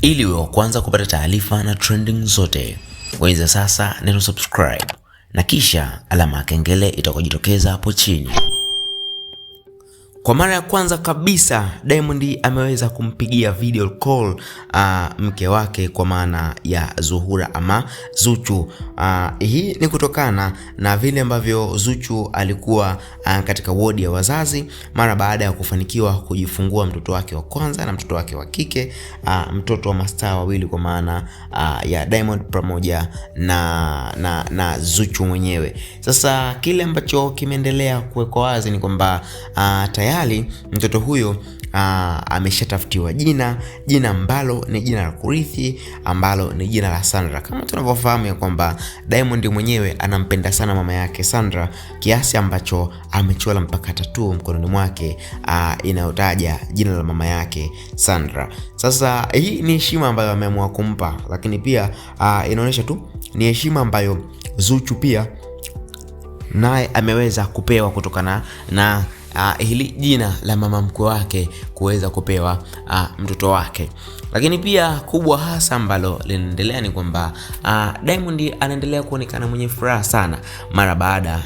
Ili uwe wa kwanza kupata taarifa na trending zote, bonyeza sasa neno subscribe na kisha alama ya kengele itakojitokeza hapo chini. Kwa mara ya kwanza kabisa Diamond ameweza kumpigia video call mke wake kwa maana ya Zuhura ama Zuchu. Hii ni kutokana na vile ambavyo Zuchu alikuwa katika wodi ya wazazi mara baada ya kufanikiwa kujifungua mtoto wake wa kwanza na mtoto wake wa kike, mtoto wa mastaa wawili kwa maana ya Diamond pamoja na Zuchu mwenyewe. Sasa kile ambacho kimeendelea kuwekwa wazi ni kwamba tayari mtoto huyo ameshatafutiwa jina ambalo ni jina la kurithi, ambalo ni jina la Sandra. Kama tunavyofahamu ya kwamba Diamond mwenyewe anampenda sana mama yake Sandra kiasi ambacho amechora mpaka tattoo mkononi mwake inayotaja jina la mama yake Sandra. Sasa hii ni heshima ambayo ameamua kumpa, lakini pia inaonyesha tu ni heshima ambayo Zuchu pia naye ameweza kupewa kutokana na hili jina la mama mkwe wake kuweza kupewa mtoto wake. Lakini pia kubwa hasa ambalo linaendelea ni kwamba Diamond anaendelea kuonekana mwenye furaha sana mara baada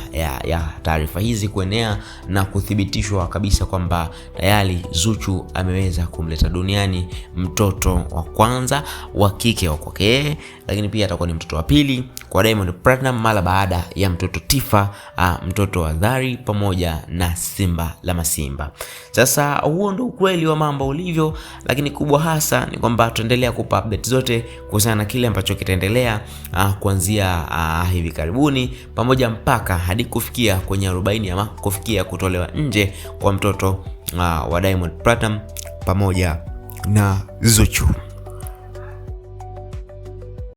ya taarifa hizi kuenea na kuthibitishwa kabisa kwamba tayari Zuchu ameweza kumleta duniani mtoto wa kwanza wa kike wa kwake, lakini pia atakuwa ni mtoto wa pili kwa Diamond Platnumz mara baada ya mtoto Tifa, mtoto wa Dhari pamoja na Simba la Masimba. Sasa huo ndio ukweli wa mambo ulivyo, lakini kubwa hasa ni kwamba tutaendelea kupa update zote kuhusiana na kile ambacho kitaendelea kuanzia hivi karibuni pamoja mpaka hadi kufikia kwenye 40 ama kufikia kutolewa nje kwa mtoto wa Diamond Platnumz pamoja na Zuchu.